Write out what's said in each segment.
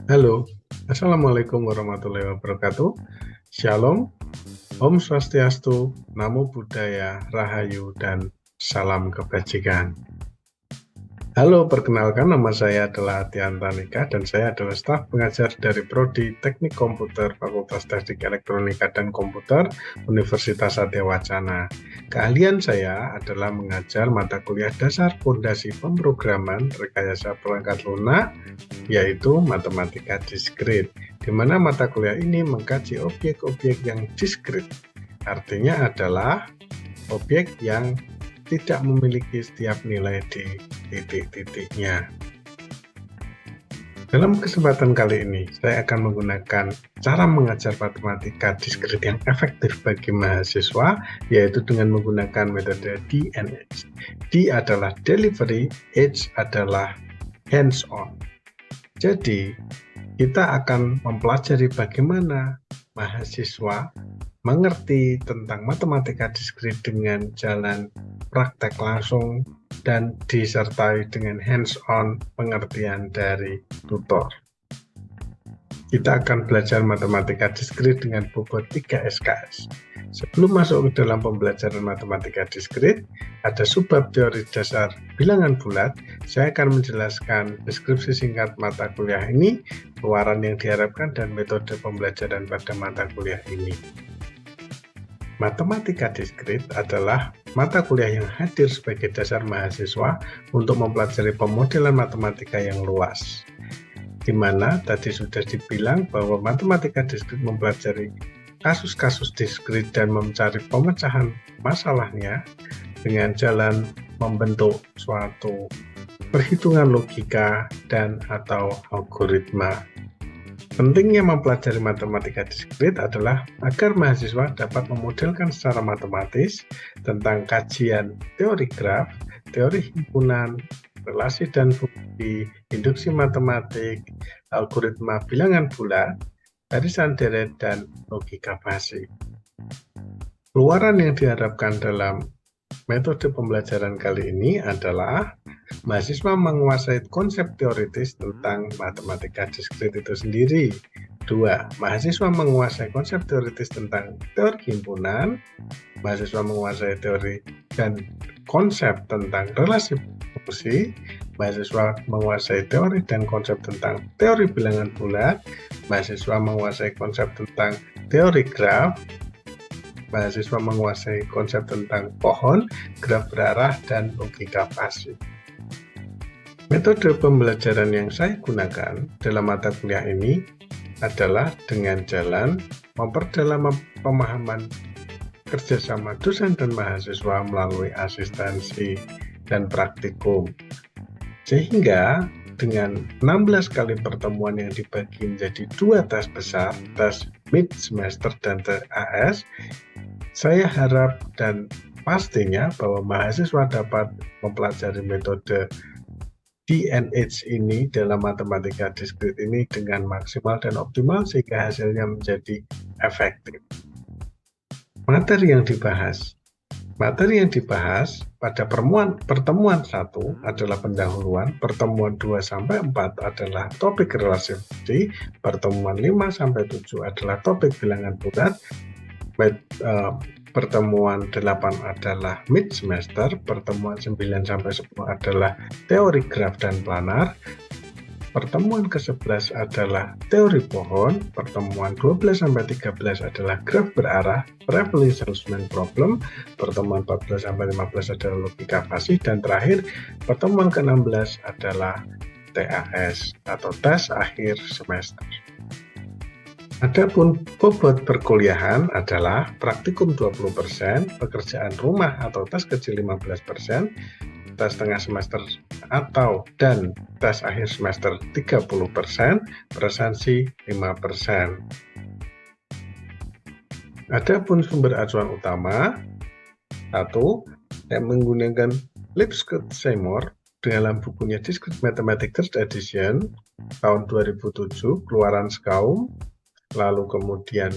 Halo, Assalamualaikum warahmatullahi wabarakatuh. Shalom, Om Swastiastu, Namo Buddhaya, Rahayu, dan salam kebajikan. Halo, perkenalkan nama saya adalah Atian Tanika dan saya adalah staf pengajar dari Prodi Teknik Komputer Fakultas Teknik Elektronika dan Komputer Universitas Satya Wacana. Keahlian saya adalah mengajar mata kuliah dasar fondasi pemrograman rekayasa perangkat lunak, yaitu matematika diskrit, di mana mata kuliah ini mengkaji objek-objek yang diskrit. Artinya adalah objek yang tidak memiliki setiap nilai di titik-titiknya. Dalam kesempatan kali ini, saya akan menggunakan cara mengajar matematika diskrit yang efektif bagi mahasiswa, yaitu dengan menggunakan metode DNH. D adalah delivery, H adalah hands-on. Jadi, kita akan mempelajari bagaimana mahasiswa mengerti tentang matematika diskrit dengan jalan praktek langsung dan disertai dengan hands-on pengertian dari tutor. Kita akan belajar matematika diskrit dengan bobot 3 SKS. Sebelum masuk ke dalam pembelajaran matematika diskrit, ada subbab teori dasar bilangan bulat. Saya akan menjelaskan deskripsi singkat mata kuliah ini, keluaran yang diharapkan, dan metode pembelajaran pada mata kuliah ini. Matematika diskrit adalah mata kuliah yang hadir sebagai dasar mahasiswa untuk mempelajari pemodelan matematika yang luas, di mana tadi sudah dibilang bahwa matematika diskrit mempelajari kasus-kasus diskrit dan mencari pemecahan masalahnya dengan jalan membentuk suatu perhitungan logika dan atau algoritma. Pentingnya mempelajari matematika diskrit adalah agar mahasiswa dapat memodelkan secara matematis tentang kajian teori graf, teori himpunan, relasi dan fungsi, induksi matematik, algoritma bilangan bulat, barisan deret, dan logika basi. Keluaran yang diharapkan dalam metode pembelajaran kali ini adalah mahasiswa menguasai konsep teoritis tentang matematika diskrit itu sendiri. 2. Mahasiswa menguasai konsep teoritis tentang teori himpunan. Mahasiswa menguasai teori dan konsep tentang relasi fungsi. Mahasiswa menguasai teori dan konsep tentang teori bilangan bulat. Mahasiswa menguasai konsep tentang teori graf. Mahasiswa menguasai konsep tentang pohon, graf berarah, dan logika basi. Metode pembelajaran yang saya gunakan dalam mata kuliah ini adalah dengan jalan memperdalam pemahaman kerjasama dosen dan mahasiswa melalui asistensi dan praktikum. Sehingga dengan 16 kali pertemuan yang dibagi menjadi 2 tes besar, tes mid semester dan tes AS, saya harap dan pastinya bahwa mahasiswa dapat mempelajari metode DNH ini dalam matematika diskrit ini dengan maksimal dan optimal sehingga hasilnya menjadi efektif. Materi yang dibahas pada pertemuan 1 adalah pendahuluan, pertemuan 2-4 adalah topik relasi fungsi, pertemuan 5-7 adalah topik bilangan bulat, pertemuan 8 adalah mid semester, pertemuan 9-10 adalah teori graf dan planar, pertemuan ke-11 adalah teori pohon, pertemuan 12-13 adalah graf berarah, traveling salesman problem, pertemuan 14-15 adalah logika basi, dan terakhir pertemuan ke-16 adalah TAS atau tes akhir semester. Adapun bobot perkuliahan adalah praktikum 20%, pekerjaan rumah atau tes kecil 15%, tes tengah semester dan tes akhir semester 30%, presensi 5%. Adapun sumber acuan utama, 1. Saya menggunakan Lipscott Seymour dalam bukunya Discrete Mathematics 3rd edition tahun 2007, keluaran Skaum. Lalu kemudian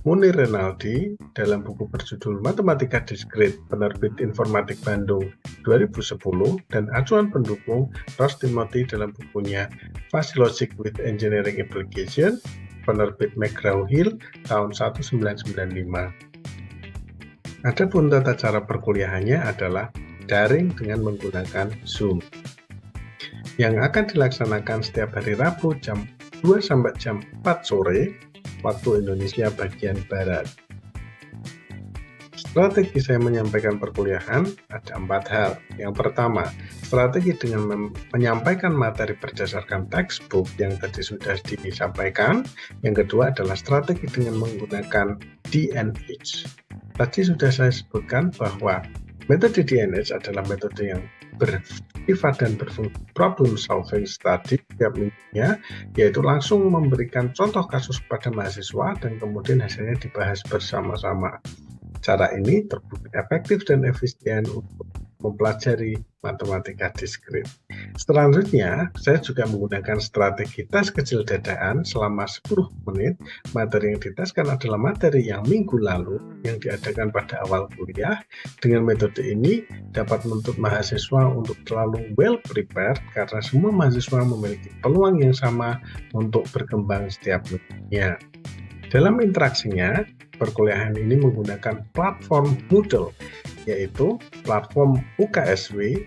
Munir Renaldi dalam buku berjudul Matematika Diskrit, penerbit Informatik Bandung 2010 dan acuan pendukung Ross Timothy dalam bukunya Fuzzy Logic with Engineering Application, penerbit McGraw-Hill tahun 1995. Adapun tata cara perkuliahannya adalah daring dengan menggunakan Zoom, yang akan dilaksanakan setiap hari Rabu jam 2 sampai jam 4 sore waktu Indonesia bagian Barat. Strategi saya menyampaikan perkuliahan ada 4 hal. Yang pertama, strategi dengan menyampaikan materi berdasarkan textbook yang tadi sudah disampaikan. Yang kedua adalah strategi dengan menggunakan DNH. Tadi sudah saya sebutkan bahwa metode DNH adalah metode yang bersifat dan berfungsi problem solving study setiap minggunya, yaitu langsung memberikan contoh kasus pada mahasiswa dan kemudian hasilnya dibahas bersama-sama. Cara ini terbukti efektif dan efisien untuk mempelajari matematika diskrit. Selanjutnya, saya juga menggunakan strategi tes kecil dadaan selama 10 menit. Materi yang diteskan adalah materi yang minggu lalu yang diadakan pada awal kuliah. Dengan metode ini dapat menuntut mahasiswa untuk selalu well prepared karena semua mahasiswa memiliki peluang yang sama untuk berkembang setiap minggunya. Dalam interaksinya, perkuliahan ini menggunakan platform Moodle, yaitu platform UKSW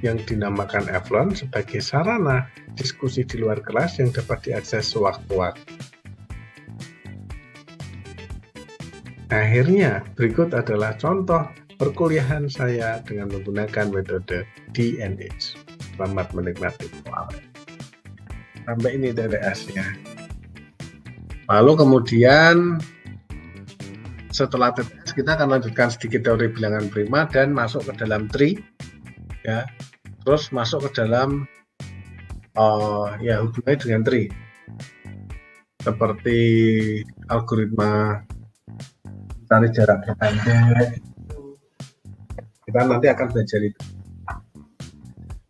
yang dinamakan Evlearn sebagai sarana diskusi di luar kelas yang dapat diakses sewaktu-waktu. Akhirnya, berikut adalah contoh perkuliahan saya dengan menggunakan metode DNH. Selamat menikmati. Sampai ini TTS-nya. Lalu kemudian setelah TTS kita akan lanjutkan sedikit teori bilangan prima dan masuk ke dalam tree, ya. Terus masuk ke dalam hubungannya dengan tree, seperti algoritma cari jarak terpendek. Kita nanti akan belajar itu.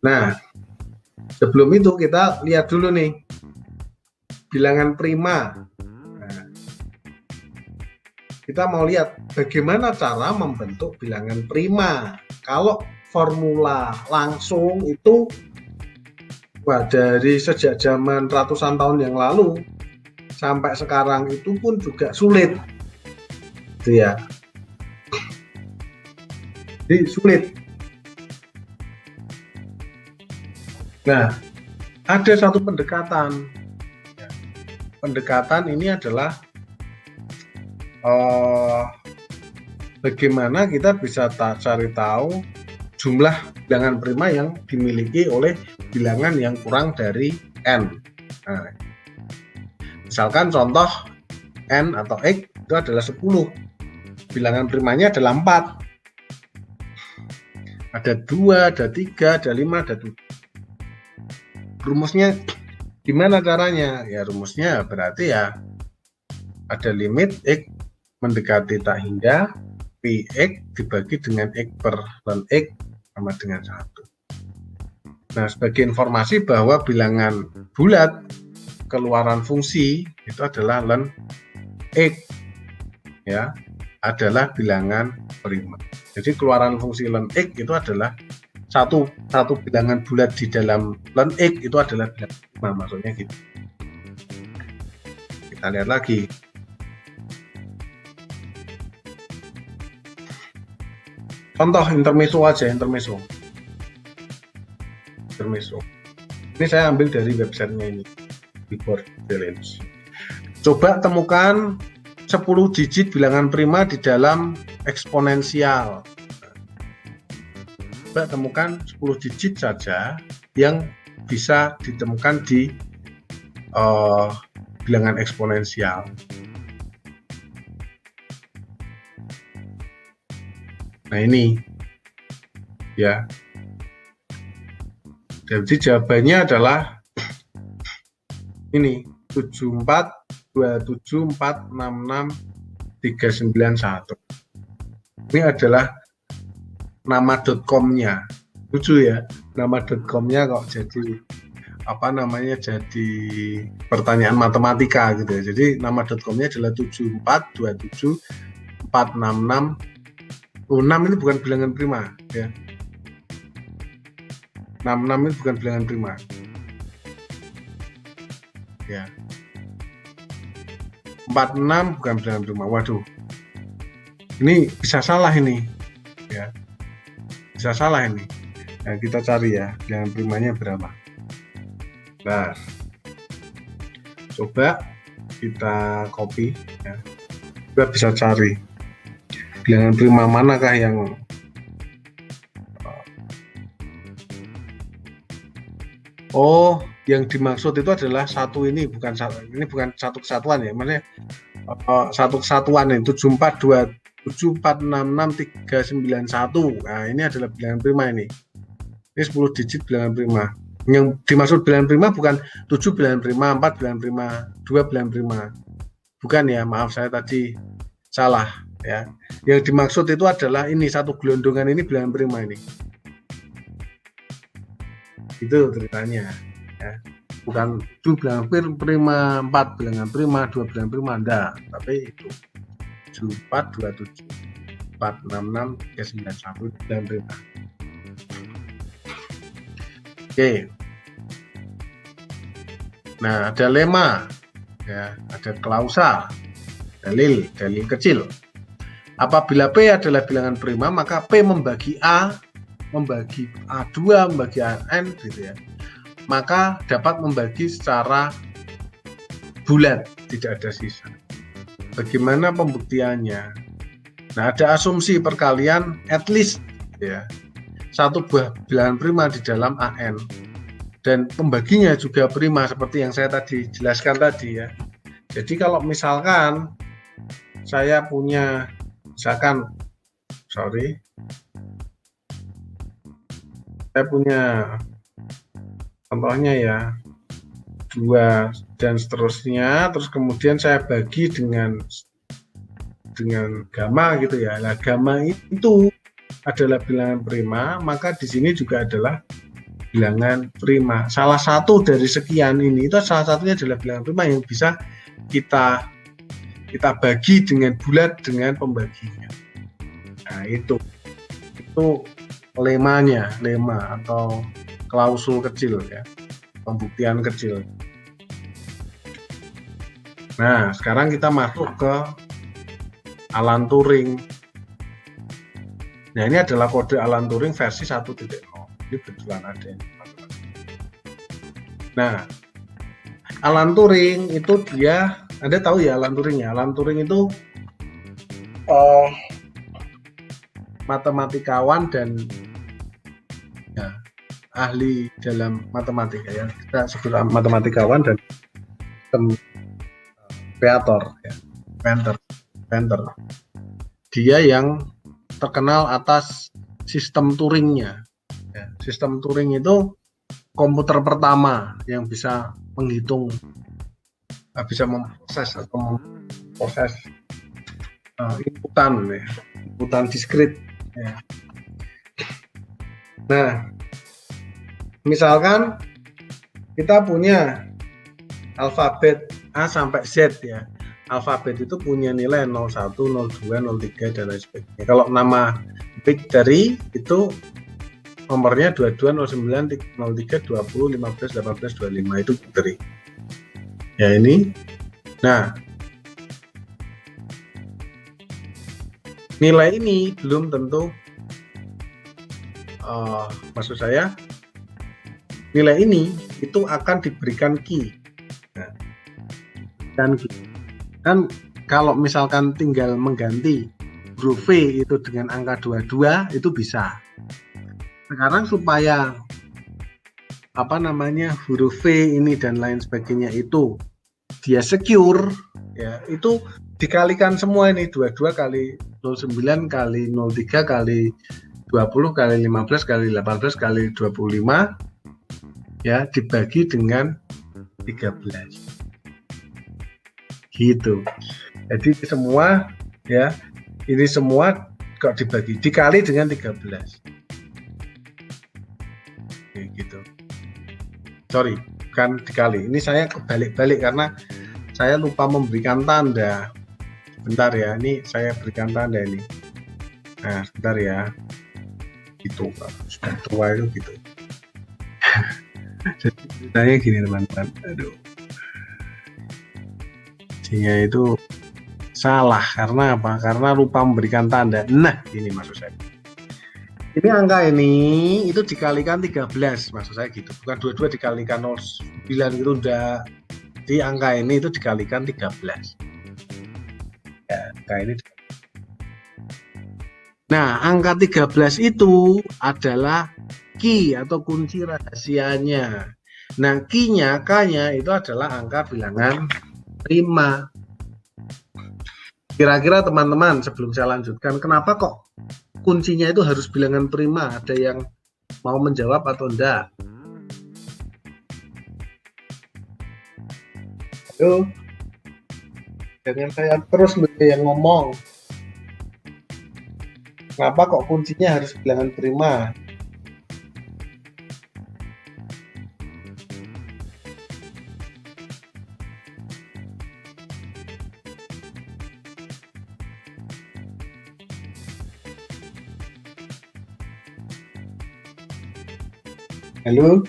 Nah, sebelum itu kita lihat dulu nih bilangan prima. Kita mau lihat bagaimana cara membentuk bilangan prima. Kalau formula langsung itu dari sejak zaman ratusan tahun yang lalu sampai sekarang itu pun juga sulit. Itu ya. Jadi sulit. Nah, ada satu pendekatan. Pendekatan ini adalah bagaimana kita bisa cari tahu jumlah bilangan prima yang dimiliki oleh bilangan yang kurang dari n. Nah, misalkan contoh n atau x itu adalah 10, bilangan primanya adalah 4, ada 2, ada 3, ada 5, ada 7. Rumusnya gimana caranya? Ya rumusnya berarti ya ada limit x mendekati tak hingga Px dibagi dengan x per ln x sama dengan 1. Nah, sebagai informasi bahwa bilangan bulat keluaran fungsi itu adalah ln x, ya, adalah bilangan prima. Jadi keluaran fungsi ln x itu adalah satu bilangan bulat di dalam ln x itu adalah bilangan prima, maksudnya gitu. Kita lihat lagi. Contoh intermezzo aja, intermezzo. Ini saya ambil dari websitenya ini, Keyboard Challenge. Coba temukan 10 digit bilangan prima di dalam eksponensial. Coba temukan 10 digit saja yang bisa ditemukan di bilangan eksponensial. Nah ini ya, jadi jawabannya adalah ini 7427466391. Ini adalah nama .com-nya. Lucu ya, nama .com-nya kok jadi jadi pertanyaan matematika gitu ya. Jadi nama .com-nya adalah 74274666. 6 ini bukan bilangan prima ya. 66 ini bukan bilangan prima. Ya. 46 bukan bilangan prima. Waduh. Ini bisa salah ini. Ya. Bisa salah ini. Nah, kita cari ya, bilangan primanya berapa. Nah, coba kita copy ya. Kita bisa cari bilangan prima manakah yang yang dimaksud itu adalah satu ini bukan satu kesatuan ya, maksudnya satu kesatuan ini 7427466 391. Nah, ini adalah bilangan prima ini 10 digit bilangan prima. Yang dimaksud bilangan prima bukan 7 bilangan prima, 4 bilangan prima, 2 bilangan prima. Bukan ya, maaf saya tadi salah ya. Yang dimaksud itu adalah ini satu gelondongan ini bilangan prima ini. Itu ceritanya ya. Bukan 7 bilangan prima, 4 bilangan prima, 2 bilangan prima, enggak, tapi itu 7427 466 391 bilangan prima. Oke. Nah, ada lemma ya, ada klausa, dalil kecil. Apabila P adalah bilangan prima, maka P membagi A, membagi A2, membagi AN gitu ya. Maka dapat membagi secara bulat, tidak ada sisa. Bagaimana pembuktiannya? Nah, ada asumsi perkalian at least ya, satu buah bilangan prima di dalam AN. Dan pembaginya juga prima seperti yang saya tadi jelaskan tadi ya. Jadi kalau misalkan saya punya saya punya contohnya ya 2 dan seterusnya, terus kemudian saya bagi dengan gamma gitu ya. Nah, gamma itu adalah bilangan prima, maka di sini juga adalah bilangan prima. Salah satu dari sekian ini, itu salah satunya adalah bilangan prima yang bisa kita bagi dengan bulat dengan pembaginya. Nah, itu lemma atau klausul kecil ya, pembuktian kecil. Nah, sekarang kita masuk ke Alan Turing. Nah, ini adalah kode Alan Turing versi 1.0. Ini betulan ada ini. Nah, Alan Turing itu dia, Anda tahu ya Alan Turing ya. Alan Turing itu matematikawan dan ya, ahli dalam matematika ya. Kita sebut matematikawan dan kreator ya, inventor. Dia yang terkenal atas sistem Turingnya. Ya, sistem Turing itu komputer pertama yang bisa menghitung, bisa memproses inputan diskrit. Ya. Nah, misalkan kita punya alfabet A sampai Z ya. Alfabet itu punya nilai 01, 02, 03 dan lain sebagainya. Kalau nama Victory itu nomornya 22, 09, 03, 20, 15, 18, 25 itu Victory. Ya ini. Nah, nilai ini belum tentu, maksud saya nilai ini itu akan diberikan key. Nah, dan kan kalau misalkan tinggal mengganti huruf V itu dengan angka 22 itu bisa. Sekarang supaya huruf V ini dan lain sebagainya itu dia secure ya, itu dikalikan semua ini 22 kali 09 kali 03 kali 20 kali 15 kali 18 kali 25 ya, dibagi dengan 13 gitu. Jadi semua ya, ini semua kok dikali dengan 13 gitu. Sorry, bukan dikali, ini saya kebalik-balik karena saya lupa memberikan tanda. Bentar ya, ini saya berikan tanda ini. Nah, sebentar ya. Gitu, sudah tua itu gitu. Jadi ceritanya gini teman-teman, aduh, kuncinya itu salah karena apa? Karena lupa memberikan tanda. Nah, ini maksud saya. Ini angka ini itu dikalikan 13, maksud saya gitu. Bukan 22 dikalikan 09 itu udah. Di angka ini itu dikalikan 13. Ya, angka ini. Nah, angka 13 itu adalah key atau kunci rahasianya. Nah, key-nya, K-nya itu adalah angka bilangan prima. Kira-kira teman-teman sebelum saya lanjutkan, kenapa kok kuncinya itu harus bilangan prima? Ada yang mau menjawab atau enggak? Ayo, jangan saya terus yang ngomong. Kenapa kok kuncinya harus bilangan prima? Halo?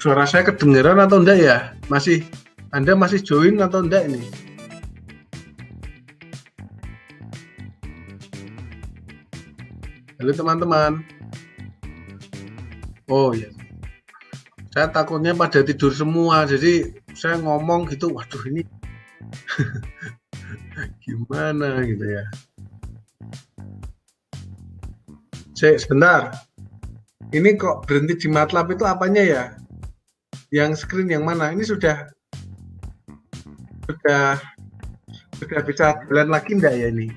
Suara saya kedengeran atau enggak ya? Anda masih join atau enggak ini? Halo teman-teman. Oh ya. Saya takutnya pada tidur semua, jadi saya ngomong gitu, waduh ini gimana gitu ya. Sebentar. Ini kok berhenti di MATLAB itu apanya ya? Yang screen yang mana? Ini sudah bisa jalan lagi enggak ya ini?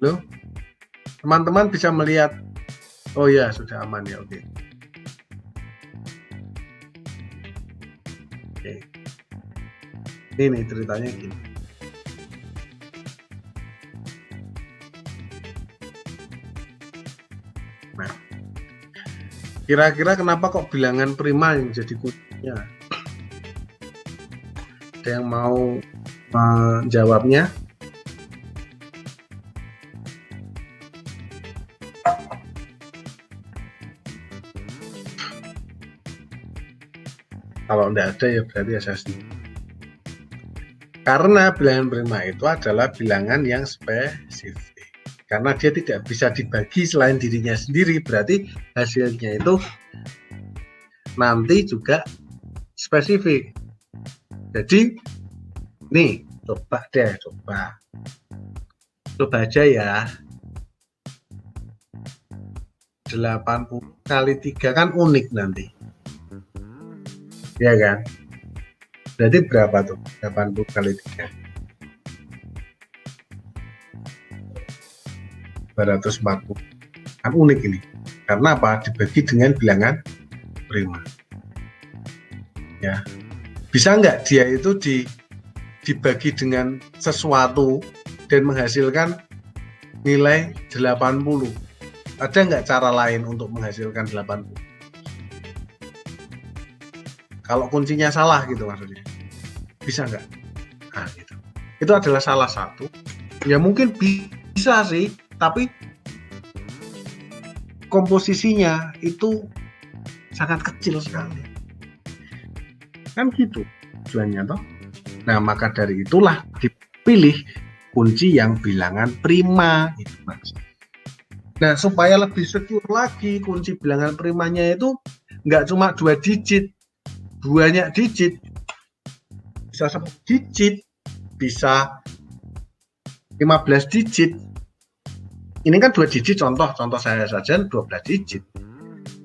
Loh? Teman-teman bisa melihat. Oh ya, sudah aman ya, oke. Oke. Ini ceritanya gini. Nah, kira-kira kenapa kok bilangan prima yang jadi kuncinya? Ada yang mau menjawabnya? Kalau tidak ada ya berarti asasi. Karena bilangan prima itu adalah bilangan yang spesifik. Karena dia tidak bisa dibagi selain dirinya sendiri, berarti hasilnya itu nanti juga spesifik. Jadi, nih, coba aja ya. 80 kali 3 kan unik nanti. Ya kan? Berarti berapa tuh? 80 kali 3. 240. Kan unik ini. Karena apa? Dibagi dengan bilangan prima. Ya. Bisa nggak dia itu dibagi dengan sesuatu dan menghasilkan nilai 80? Ada nggak cara lain untuk menghasilkan 80? Kalau kuncinya salah gitu maksudnya, bisa nggak? Nah gitu. Itu adalah salah satu. Ya mungkin bisa sih, tapi komposisinya itu sangat kecil sekali. Kan gitu tujuannya toh. Nah maka dari itulah dipilih kunci yang bilangan prima itu mas. Nah supaya lebih secure lagi, kunci bilangan primanya itu nggak cuma 2 digit, banyak digit, bisa 10 digit, bisa 15 digit. Ini kan 2 digit contoh saya saja 12 digit.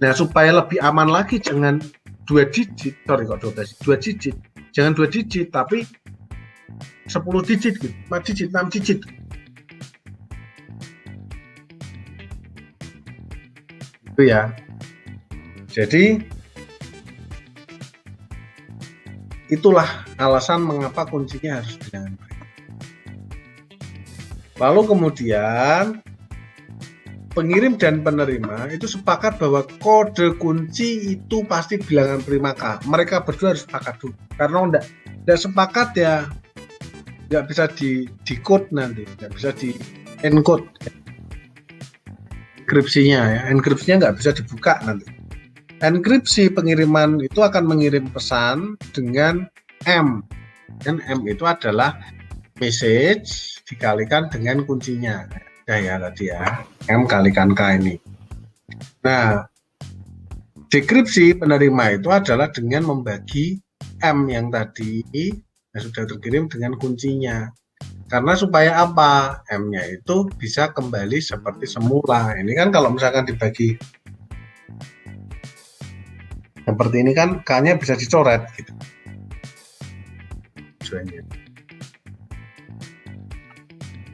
Nah supaya lebih aman lagi jangan 2 digit, 2 digit, jangan 2 digit tapi 10 digit gitu, 4 digit, 6 digit. Itu ya. Jadi itulah alasan mengapa kuncinya harus bilangan prima. Lalu kemudian pengirim dan penerima itu sepakat bahwa kode kunci itu pasti bilangan prima K. Mereka berdua harus sepakat dulu. Karena enggak sepakat ya nggak bisa di decode nanti, nggak bisa di encode enkripsinya ya, enkripsinya nggak bisa dibuka nanti. Enkripsi pengiriman itu akan mengirim pesan dengan M, dan M itu adalah message dikalikan dengan kuncinya. Nah ya tadi ya, M kalikan K ini. Nah, dekripsi penerima itu adalah dengan membagi M yang tadi yang sudah terkirim dengan kuncinya. Karena supaya apa? M-nya itu bisa kembali seperti semula. Ini kan kalau misalkan dibagi seperti ini kan K-nya bisa dicoret gitu.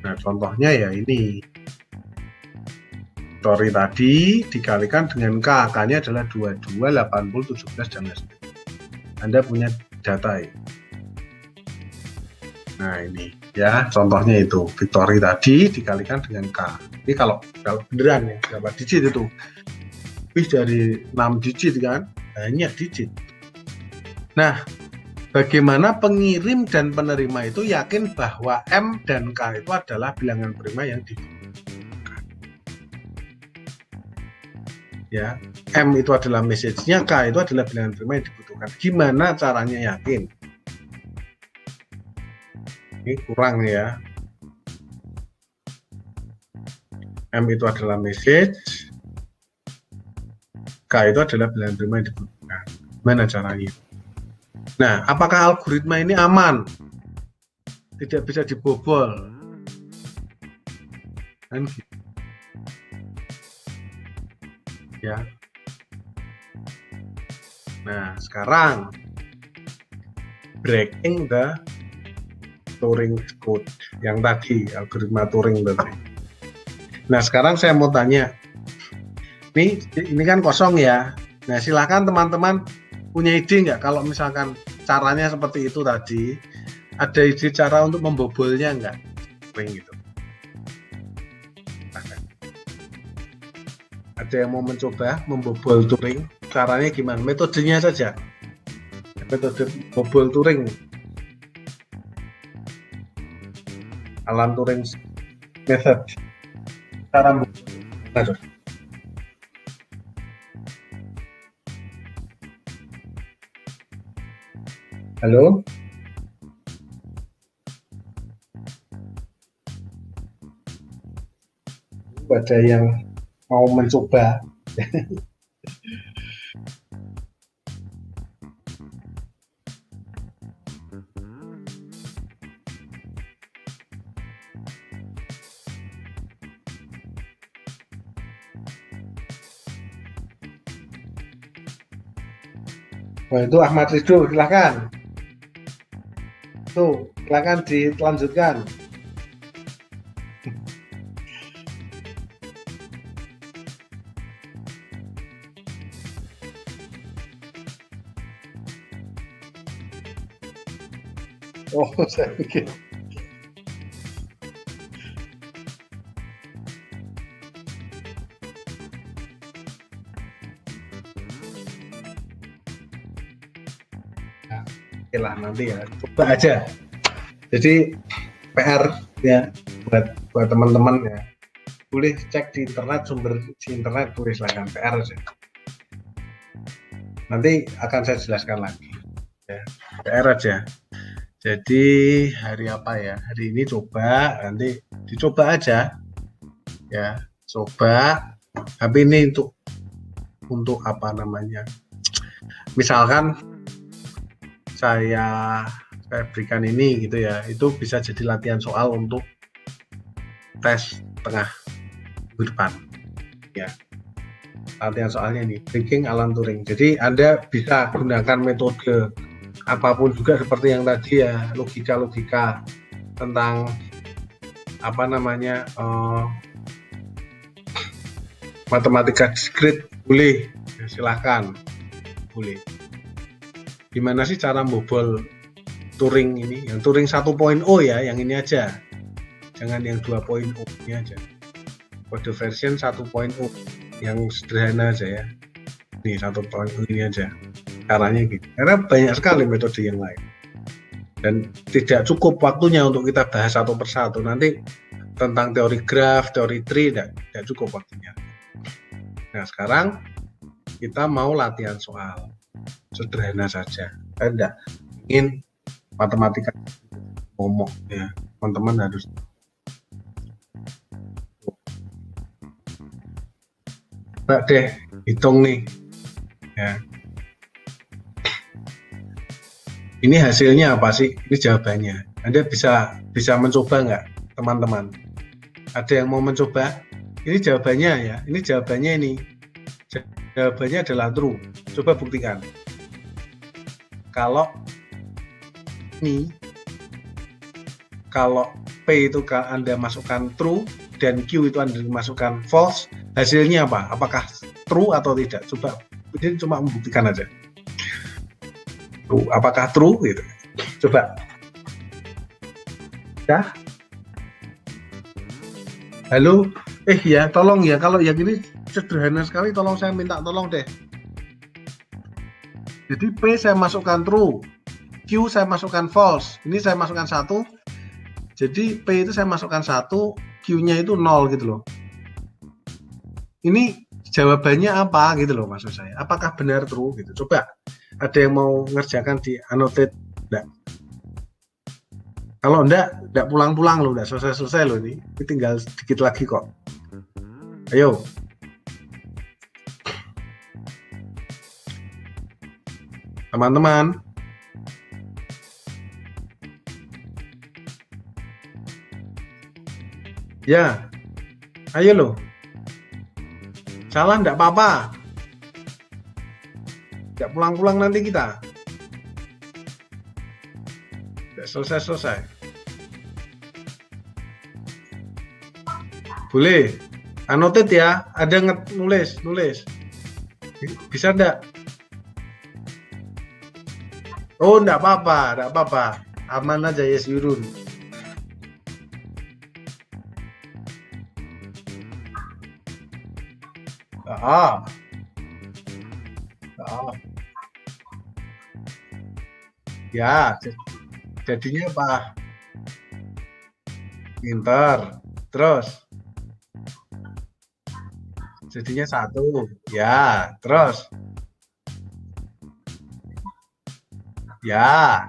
Nah, contohnya ya ini. Story tadi dikalikan dengan K. K-nya adalah 22, 80, 17, dan lain sebagainya. Anda punya data ya. Nah, ini ya contohnya itu. Victory tadi dikalikan dengan K. Ini kalau beneran ya, berapa digit itu? Lebih dari 6 digit kan? Banyak digit. Nah, bagaimana pengirim dan penerima itu yakin bahwa M dan K itu adalah bilangan prima yang dibutuhkan? Ya, M itu adalah message-nya, K itu adalah bilangan prima yang dibutuhkan. Gimana caranya yakin? Ini kurang ya. M itu adalah message, K itu adalah bilangan prima yang dibutuhkan. Gimana caranya? Nah, apakah algoritma ini aman? Tidak bisa dibobol? Kan gitu. Ya. Nah, sekarang breaking the Turing code yang tadi, algoritma Turing tadi. Nah, sekarang saya mau tanya, ini kan kosong ya. Nah, silakan teman-teman punya ide nggak kalau misalkan caranya seperti itu tadi, ada ide cara untuk membobolnya nggak? Gitu. Ada yang mau mencoba membobol Turing? Caranya gimana? Metodenya saja. Metode bobol Turing. Alan Turing method. Cara membobol. Halo? Ada yang mau mencoba? Wah, itu Ahmad Ridho, silahkan. Tuh, silahkan dilanjutkan. Oh, saya pikir. Nah, oke lah, nanti ya, coba aja. Jadi PR ya buat teman-teman ya. Boleh cek di internet, sumber di internet, boleh silakan, PR aja. Nanti akan saya jelaskan lagi. Ya, PR aja. Jadi hari apa ya? Hari ini coba, nanti dicoba aja. Ya, coba. Tapi ini untuk apa namanya? Misalkan saya berikan ini gitu ya. Itu bisa jadi latihan soal untuk tes tengah minggu depan. Ya. Latihan soalnya nih, breaking Alan Turing. Jadi Anda bisa gunakan metode apapun juga seperti yang tadi ya, logika-logika tentang apa namanya matematika diskrit, boleh, ya, silahkan, boleh. Gimana sih cara membobol Turing ini? Yang Turing 1.0 ya, yang ini aja, jangan yang 2.0 ini aja. Kode version 1.0 yang sederhana aja ya. Nih 1.0 ini aja. Caranya gitu. Karena banyak sekali metode yang lain. Dan tidak cukup waktunya untuk kita bahas satu persatu. Nanti tentang teori graf, teori tree, tidak cukup waktunya. Nah, sekarang kita mau latihan soal. Sederhana saja. Saya tidak ingin matematika ngomong ya. Teman-teman harus coba deh hitung nih ya. Ini hasilnya apa sih? Ini jawabannya. Anda bisa mencoba nggak, teman-teman? Ada yang mau mencoba? Ini jawabannya ya. Ini jawabannya ini. Jawabannya adalah true. Coba buktikan. Kalau ini, kalau P itu Anda masukkan true dan Q itu Anda masukkan false, hasilnya apa? Apakah true atau tidak? Coba, ini cuma membuktikan aja. Apakah true gitu? Coba. Ya. Halo. Ya, tolong ya. Kalau yang ini sederhana sekali, tolong saya minta tolong deh. Jadi P saya masukkan true, Q saya masukkan false. Ini saya masukkan 1. Jadi P itu saya masukkan 1, Q-nya itu 0 gitu loh. Ini jawabannya apa gitu loh maksud saya. Apakah benar true gitu? Coba. Ada yang mau ngerjakan di annotate? Enggak. Kalau enggak pulang-pulang loh, enggak selesai-selesai loh ini. Ini tinggal sedikit lagi kok. Ayo. Teman-teman. Ya. Ayo loh. Salah enggak apa-apa. Enggak pulang-pulang nanti kita. Enggak selesai-selesai. Boleh. Annotate ya. Ada nulis. Bisa enggak? Oh, enggak apa-apa. Aman aja ya, Yurun. Ya, jadinya apa? Pinter. Terus jadinya 1. Ya, terus. Ya.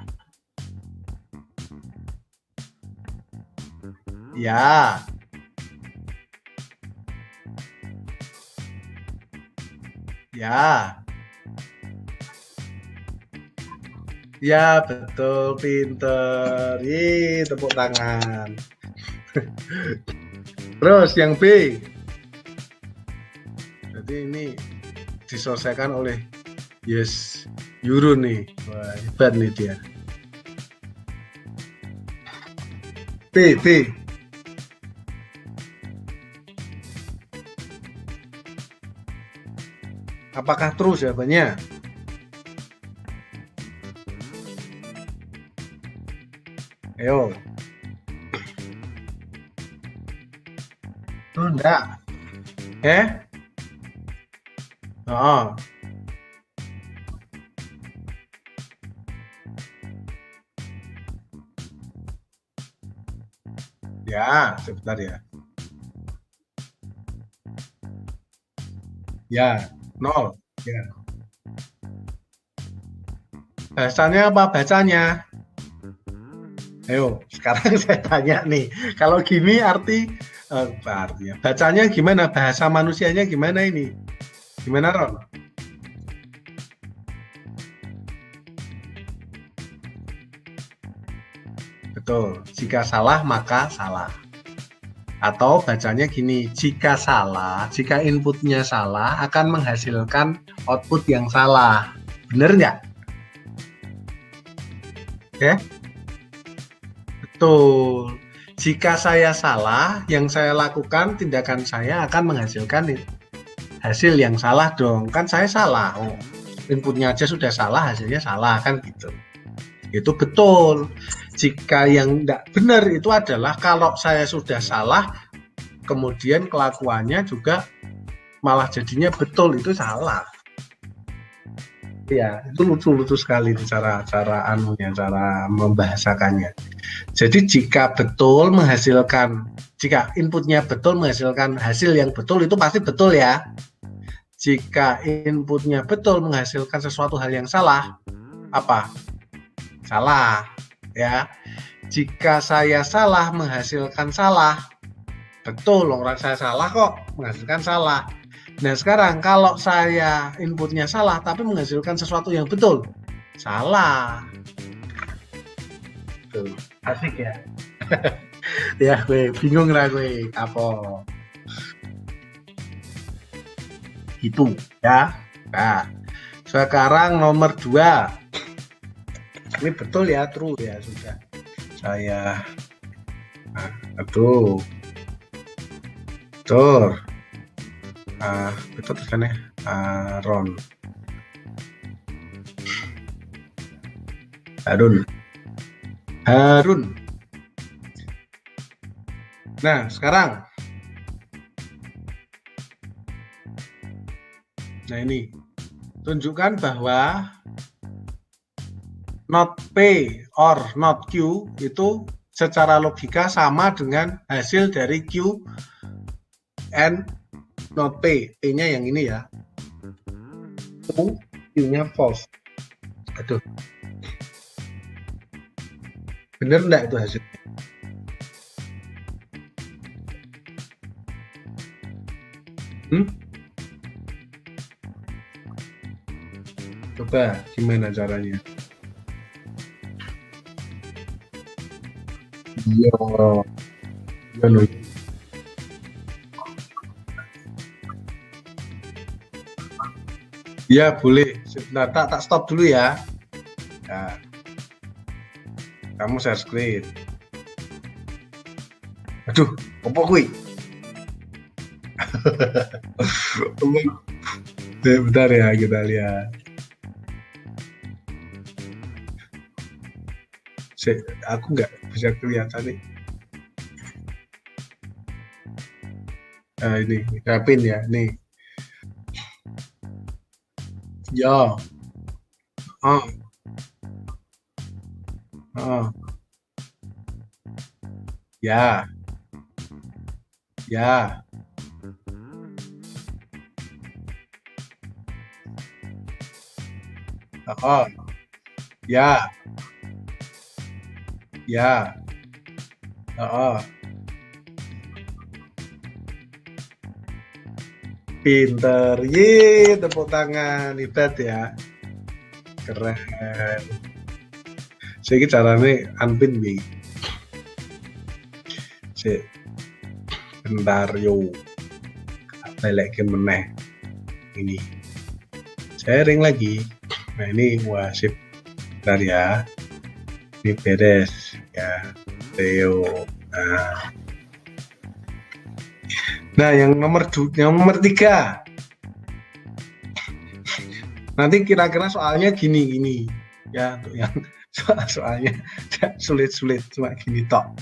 Ya. Ya. Ya, betul, pinter. Tepuk tangan. Terus yang B. Jadi ini diselesaikan oleh Yurun nih. Wah, hebat nih dia. B. Apakah true jawabannya? Ayo. Enggak. Oh. Ya, sebentar ya. Ya, 0. Ya. Bahasanya apa bacanya? Ayo, sekarang saya tanya nih. Kalau gini artinya bacanya gimana? Bahasa manusianya gimana ini? Gimana, Ron? Betul. Jika salah maka salah. Atau bacanya gini, jika inputnya salah akan menghasilkan output yang salah. Bener nggak? Oke? Betul. Jika saya salah, yang saya lakukan, tindakan saya akan menghasilkan hasil yang salah dong. Kan saya salah. Oh, inputnya aja sudah salah, hasilnya salah kan gitu. Itu betul. Jika yang tidak benar itu adalah kalau saya sudah salah, kemudian kelakuannya juga malah jadinya betul, itu salah. Ya, itu lucu sekali cara anunya, cara membahasakannya. Jadi jika inputnya betul menghasilkan hasil yang betul, itu pasti betul ya. Jika inputnya betul menghasilkan sesuatu hal yang salah, apa? Salah, ya. Jika saya salah menghasilkan salah, betul, orang saya salah kok menghasilkan salah. Nah sekarang kalau saya inputnya salah tapi menghasilkan sesuatu yang betul, salah. Tuh, asik ya. Ya gue bingung lah gue apa gitu ya. Nah sekarang nomor 2, ini betul ya, true ya, sudah saya betul betul tulisannya Harun. Nah sekarang ini tunjukkan bahwa not P or not Q itu secara logika sama dengan hasil dari Q and not P. P-nya yang ini ya. Q-nya false. Aduh. Bener enggak itu hasilnya? Coba gimana caranya? Ya boleh. Sebentar, tak stop dulu ya. Nah, kamu share screen. Aduh, apa kui? Bentar ya, kita lihat. Aku nggak bisa kelihatan nih. Nah, ini rapin ya, nih. Ya. Ya. Ya. Ya. Ya. Pinter, tepuk tangan, hebat ya, keren. Saya caranya unpin bi. Bentar yo, balik ke meneh ini, sharing lagi. Nah ini sip, bentar ya, ini beres ya, Theo. Nah yang nomor 3, nanti kira-kira soalnya gini ya, untuk yang soalnya sulit cuma gini tok.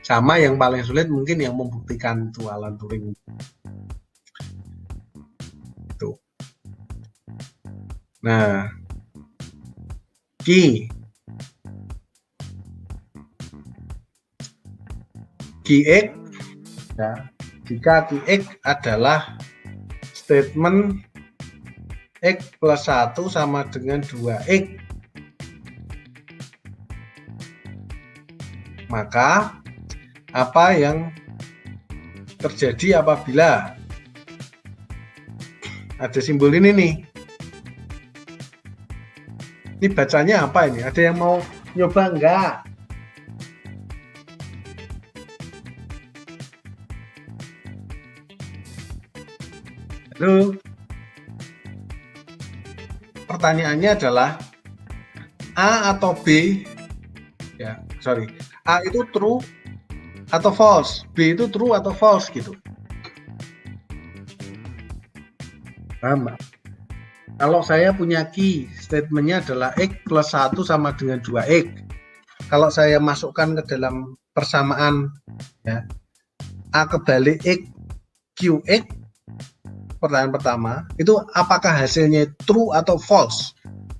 Sama yang paling sulit mungkin yang membuktikan itu Alan Turing itu. Nah Qx ya, jika Qx adalah statement X plus 1 sama dengan 2X, maka apa yang terjadi apabila ada simbol ini nih? Ini bacanya apa ini? Ada yang mau nyoba enggak? Halo? Pertanyaannya adalah A atau B? Ya, sorry. A itu true atau false? B itu true atau false gitu? Paham? Kalau saya punya key, statementnya adalah X plus 1 sama dengan 2X. Kalau saya masukkan ke dalam persamaan ya, A kebalik X, QX, pertanyaan pertama, itu apakah hasilnya true atau false?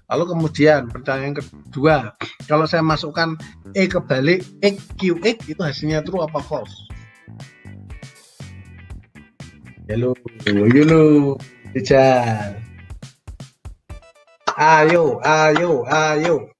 Lalu kemudian pertanyaan kedua, kalau saya masukkan E kebalik X, Q, X, itu hasilnya true apa false? Yolo, kejar. Ayo, ayo, ayo.